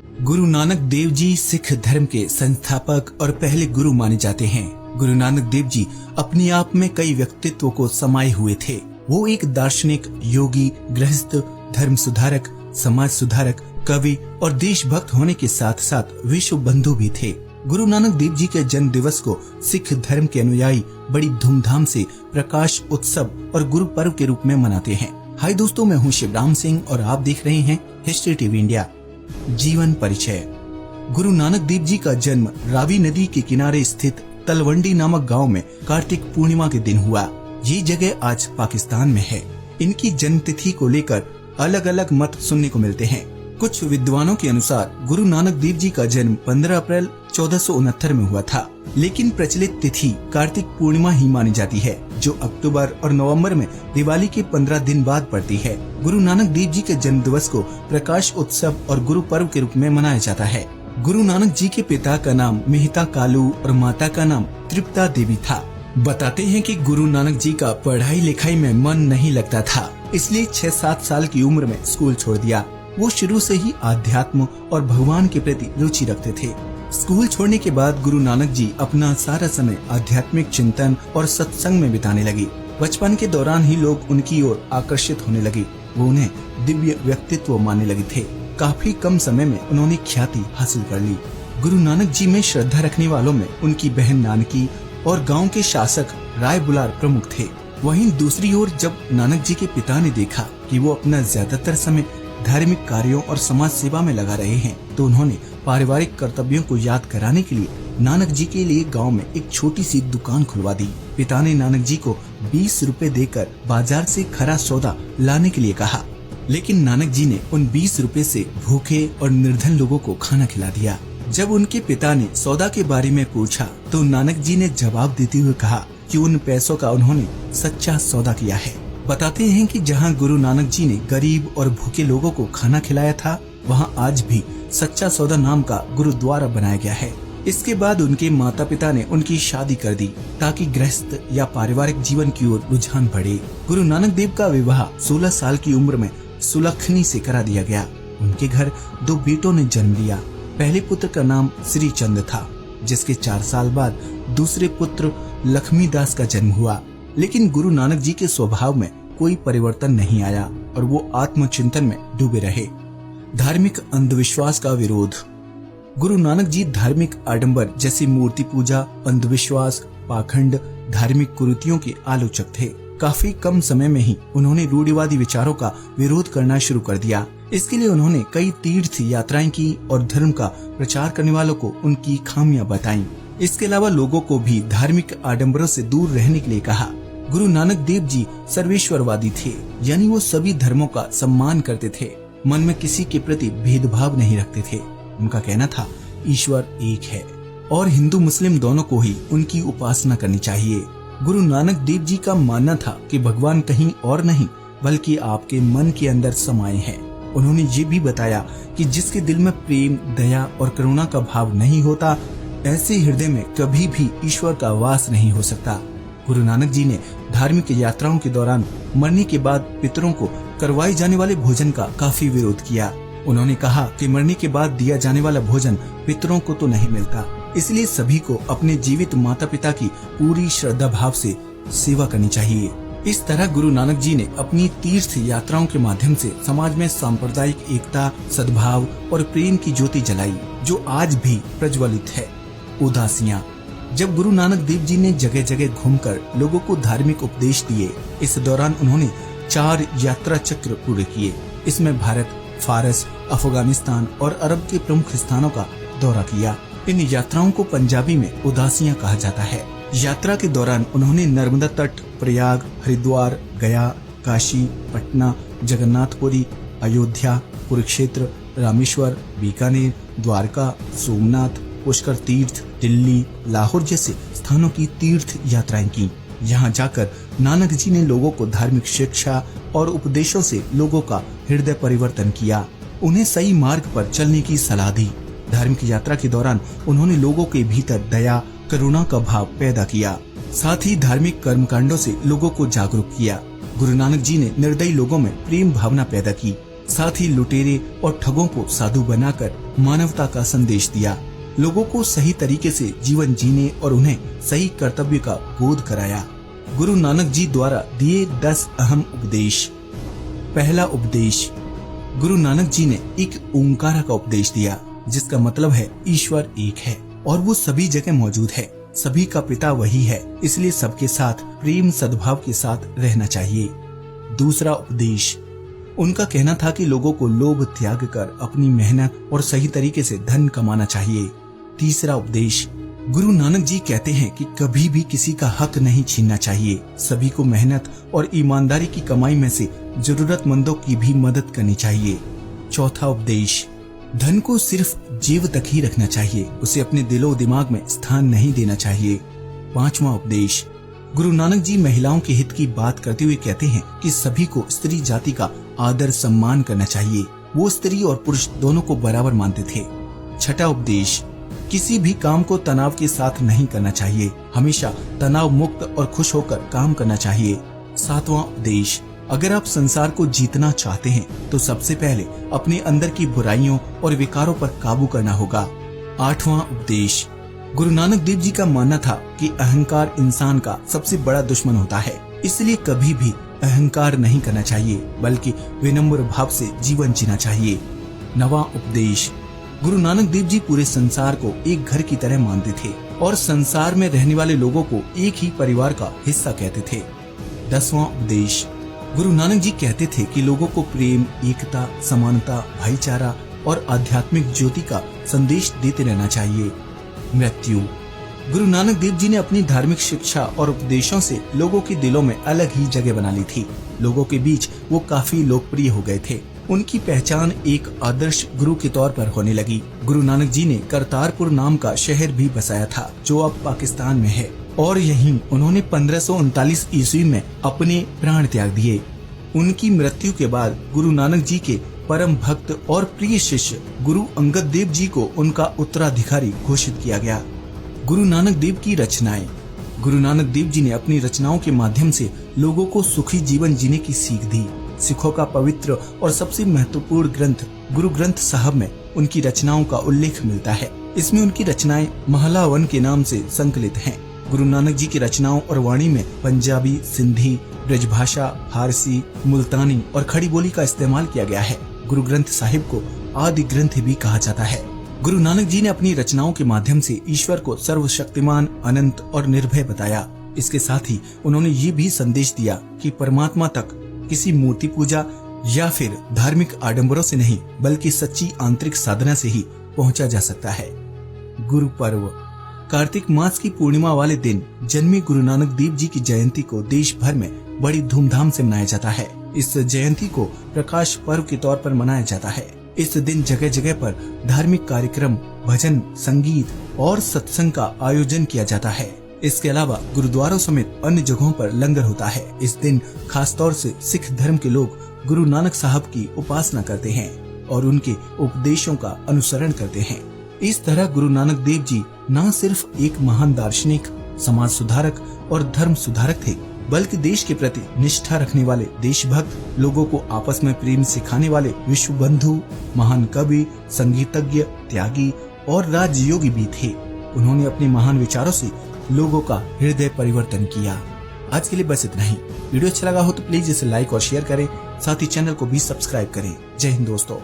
गुरु नानक देव जी सिख धर्म के संस्थापक और पहले गुरु माने जाते हैं। गुरु नानक देव जी अपने आप में कई व्यक्तित्व को समाये हुए थे। वो एक दार्शनिक, योगी, गृहस्थ, धर्म सुधारक, समाज सुधारक, कवि और देशभक्त होने के साथ साथ विश्व बंधु भी थे। गुरु नानक देव जी के जन्म दिवस को सिख धर्म के अनुयायी बड़ी धूमधाम से प्रकाश उत्सव और गुरु पर्व के रूप में मनाते हैं। हाय दोस्तों, मैं हूँ शिवराम सिंह और आप देख रहे हैं हिस्ट्री टीवी इंडिया। जीवन परिचय। गुरु नानक देव जी का जन्म रावी नदी के किनारे स्थित तलवंडी नामक गांव में कार्तिक पूर्णिमा के दिन हुआ। ये जगह आज पाकिस्तान में है। इनकी जन्म तिथि को लेकर अलग अलग मत सुनने को मिलते हैं। कुछ विद्वानों के अनुसार गुरु नानक देव जी का जन्म 15 अप्रैल 1469 में हुआ था, लेकिन प्रचलित तिथि कार्तिक पूर्णिमा ही मानी जाती है, जो अक्टूबर और नवंबर में दिवाली के 15 दिन बाद पड़ती है। गुरु नानक देव जी के जन्म दिवस को प्रकाश उत्सव और गुरु पर्व के रूप में मनाया जाता है। गुरु नानक जी के पिता का नाम मेहता कालू और माता का नाम तृप्ता देवी था। बताते हैं कि गुरु नानक जी का पढ़ाई लिखाई में मन नहीं लगता था, इसलिए 6-7 साल की उम्र में स्कूल छोड़ दिया। वो शुरू से ही आध्यात्म और भगवान के प्रति रुचि रखते थे। स्कूल छोड़ने के बाद गुरु नानक जी अपना सारा समय आध्यात्मिक चिंतन और सत्संग में बिताने लगी। बचपन के दौरान ही लोग उनकी ओर आकर्षित होने लगे। वो उन्हें दिव्य व्यक्तित्व मानने लगे थे। काफी कम समय में उन्होंने ख्याति हासिल कर ली। गुरु नानक जी में श्रद्धा रखने वालों में उनकी बहन नानकी और गांव के शासक राय बुलार प्रमुख थे। वहीं दूसरी ओर जब नानक जी के पिता ने देखा कि वो अपना ज्यादातर समय धार्मिक कार्यों और समाज सेवा में लगा रहे हैं, तो उन्होंने पारिवारिक कर्तव्यों को याद कराने के लिए नानक जी के लिए गांव में एक छोटी सी दुकान खुलवा दी। पिता ने नानक जी को 20 रुपए देकर बाजार से खरा सौदा लाने के लिए कहा, लेकिन नानक जी ने उन 20 रुपए से भूखे और निर्धन लोगों को खाना खिला दिया। जब उनके पिता ने सौदा के बारे में पूछा तो नानक जी ने जवाब देते हुए कहा कि उन पैसों का उन्होंने सच्चा सौदा किया है। बताते हैं कि जहां गुरु नानक जी ने गरीब और भूखे लोगों को खाना खिलाया था, वहां आज भी सच्चा सौदा नाम का गुरुद्वारा बनाया गया है। इसके बाद उनके माता पिता ने उनकी शादी कर दी ताकि गृहस्थ या पारिवारिक जीवन की ओर रुझान बढ़े। गुरु नानक देव का विवाह 16 साल की उम्र में सुलखनी से करा दिया गया। उनके घर 2 बेटों ने जन्म लिया। पहले पुत्र का नाम श्री चंद था, जिसके 4 साल बाद दूसरे पुत्र लक्ष्मीदास का जन्म हुआ। लेकिन गुरु नानक जी के स्वभाव में कोई परिवर्तन नहीं आया और वो आत्मचिंतन में डूबे रहे। धार्मिक अंधविश्वास का विरोध। गुरु नानक जी धार्मिक आडंबर जैसे मूर्ति पूजा, अंधविश्वास, पाखंड, धार्मिक कुरीतियों के आलोचक थे। काफी कम समय में ही उन्होंने रूढ़िवादी विचारों का विरोध करना शुरू कर दिया। इसके लिए उन्होंने कई तीर्थ यात्राएं की और धर्म का प्रचार करने वालों को उनकी खामियां बताईं। इसके अलावा लोगों को भी धार्मिक आडंबरों से दूर रहने के लिए कहा। गुरु नानक देव जी सर्वेश्वरवादी थे, यानी वो सभी धर्मों का सम्मान करते थे, मन में किसी के प्रति भेदभाव नहीं रखते थे। उनका कहना था ईश्वर एक है और हिंदू मुस्लिम दोनों को ही उनकी उपासना करनी चाहिए। गुरु नानक देव जी का मानना था कि भगवान कहीं और नहीं बल्कि आपके मन के अंदर समाये हैं। उन्होंने ये भी बताया कि जिसके दिल में प्रेम, दया और करुणा का भाव नहीं होता, ऐसे हृदय में कभी भी ईश्वर का वास नहीं हो सकता। गुरु नानक जी ने धार्मिक यात्राओं के दौरान मरने के बाद पितरों को करवाए जाने वाले भोजन का काफी विरोध किया। उन्होंने कहा कि मरने के बाद दिया जाने वाला भोजन पितरों को तो नहीं मिलता, इसलिए सभी को अपने जीवित माता पिता की पूरी श्रद्धा भाव से सेवा करनी चाहिए। इस तरह गुरु नानक जी ने अपनी तीर्थ यात्राओं के माध्यम से समाज में सांप्रदायिक एकता, सद्भाव और प्रेम की ज्योति जलाई, जो आज भी प्रज्वलित है। उदासियां। जब गुरु नानक देव जी ने जगह जगह घूमकर लोगों को धार्मिक उपदेश दिए, इस दौरान उन्होंने 4 यात्रा चक्र पूरे किए। इसमें भारत, फारस, अफगानिस्तान और अरब के प्रमुख स्थानों का दौरा किया। इन यात्राओं को पंजाबी में उदासियां कहा जाता है। यात्रा के दौरान उन्होंने नर्मदा तट, प्रयाग, हरिद्वार, गया, काशी, पटना, जगन्नाथपुरी, अयोध्या, कुरुक्षेत्र, रामेश्वर, बीकानेर, द्वारका, सोमनाथ, पुष्कर तीर्थ, दिल्ली, लाहौर जैसे स्थानों की तीर्थ यात्राएं की। यहाँ जाकर नानक जी ने लोगों को धार्मिक शिक्षा और उपदेशों से लोगों का हृदय परिवर्तन किया, उन्हें सही मार्ग पर चलने की सलाह दी। धार्मिक यात्रा के दौरान उन्होंने लोगों के भीतर दया, करुणा का भाव पैदा किया, साथ ही धार्मिक कर्मकांडों से लोगों को जागरूक किया। गुरु नानक जी ने निर्दयी लोगों में प्रेम भावना पैदा की, साथ ही लुटेरे और ठगों को साधु बनाकर मानवता का संदेश दिया। लोगों को सही तरीके से जीवन जीने और उन्हें सही कर्तव्य का बोध कराया। गुरु नानक जी द्वारा दिए 10 अहम उपदेश। पहला उपदेश, गुरु नानक जी ने एक ओंकार का उपदेश दिया, जिसका मतलब है ईश्वर एक है और वो सभी जगह मौजूद है। सभी का पिता वही है, इसलिए सबके साथ प्रेम सद्भाव के साथ रहना चाहिए। दूसरा उपदेश, उनका कहना था कि लोगों को लोभ त्याग कर अपनी मेहनत और सही तरीके से धन कमाना चाहिए। तीसरा उपदेश, गुरु नानक जी कहते हैं कि कभी भी किसी का हक नहीं छीनना चाहिए। सभी को मेहनत और ईमानदारी की कमाई में से जरूरतमंदों की भी मदद करनी चाहिए। चौथा उपदेश, धन को सिर्फ जेब तक ही रखना चाहिए, उसे अपने दिलो दिमाग में स्थान नहीं देना चाहिए। पांचवा उपदेश, गुरु नानक जी महिलाओं के हित की बात करते हुए कहते हैं कि सभी को स्त्री जाति का आदर सम्मान करना चाहिए। वो स्त्री और पुरुष दोनों को बराबर मानते थे। छठा उपदेश, किसी भी काम को तनाव के साथ नहीं करना चाहिए, हमेशा तनाव मुक्त और खुश होकर काम करना चाहिए। सातवां उपदेश, अगर आप संसार को जीतना चाहते हैं तो सबसे पहले अपने अंदर की बुराइयों और विकारों पर काबू करना होगा। आठवां उपदेश, गुरु नानक देव जी का मानना था कि अहंकार इंसान का सबसे बड़ा दुश्मन होता है, इसलिए कभी भी अहंकार नहीं करना चाहिए, बल्कि विनम्र भाव से जीवन जीना चाहिए। नवां उपदेश, गुरु नानक देव जी पूरे संसार को एक घर की तरह मानते थे और संसार में रहने वाले लोगों को एक ही परिवार का हिस्सा कहते थे। 10वां उपदेश, गुरु नानक जी कहते थे कि लोगों को प्रेम, एकता, समानता, भाईचारा और आध्यात्मिक ज्योति का संदेश देते रहना चाहिए। मृत्यु, गुरु नानक देव जी ने अपनी धार्मिक शिक्षा और उपदेशों से लोगों के दिलों में अलग ही जगह बना ली थी। लोगों के बीच वो काफी लोकप्रिय हो गए थे। उनकी पहचान एक आदर्श गुरु के तौर पर होने लगी। गुरु नानक जी ने करतारपुर नाम का शहर भी बसाया था, जो अब पाकिस्तान में है, और यहीं उन्होंने 1539 ईस्वी में अपने प्राण त्याग दिए। उनकी मृत्यु के बाद गुरु नानक जी के परम भक्त और प्रिय शिष्य गुरु अंगद देव जी को उनका उत्तराधिकारी घोषित किया गया। गुरु नानक देव की रचनाएं। गुरु नानक देव जी ने अपनी रचनाओं के माध्यम से लोगों को सुखी जीवन जीने की सीख दी। सिखों का पवित्र और सबसे महत्वपूर्ण ग्रंथ गुरु ग्रंथ साहब में उनकी रचनाओं का उल्लेख मिलता है। इसमें उनकी रचनाएं महला वन के नाम से संकलित हैं। गुरु नानक जी की रचनाओं और वाणी में पंजाबी, सिंधी, ब्रजभाषा, फारसी, मुल्तानी और खड़ी बोली का इस्तेमाल किया गया है। गुरु ग्रंथ साहिब को आदि ग्रंथ भी कहा जाता है। गुरु नानक जी ने अपनी रचनाओं के माध्यम से ईश्वर को सर्वशक्तिमान, अनंत और निर्भय बताया। इसके साथ ही उन्होंने ये भी संदेश दिया कि परमात्मा तक किसी मूर्ति पूजा या फिर धार्मिक आडंबरों से नहीं, बल्कि सच्ची आंतरिक साधना से ही पहुंचा जा सकता है। गुरु पर्व। कार्तिक मास की पूर्णिमा वाले दिन जन्मे गुरु नानक देव जी की जयंती को देश भर में बड़ी धूमधाम से मनाया जाता है। इस जयंती को प्रकाश पर्व के तौर पर मनाया जाता है। इस दिन जगह जगह पर धार्मिक कार्यक्रम, भजन, संगीत और सत्संग का आयोजन किया जाता है। इसके अलावा गुरुद्वारों समेत अन्य जगहों पर लंगर होता है। इस दिन खास तौर से सिख धर्म के लोग गुरु नानक साहब की उपासना करते हैं और उनके उपदेशों का अनुसरण करते हैं। इस तरह गुरु नानक देव जी न सिर्फ एक महान दार्शनिक, समाज सुधारक और धर्म सुधारक थे, बल्कि देश के प्रति निष्ठा रखने वाले देशभक्त, लोगों को आपस में प्रेम सिखाने वाले विश्व बंधु, महान कवि, संगीतज्ञ, त्यागी और राजयोगी भी थे। उन्होंने अपने महान विचारों से लोगों का हृदय परिवर्तन किया। आज के लिए बस इतना ही। वीडियो अच्छा लगा हो तो प्लीज इसे लाइक और शेयर करें, साथ ही चैनल को भी सब्सक्राइब करें। जय हिंद दोस्तों।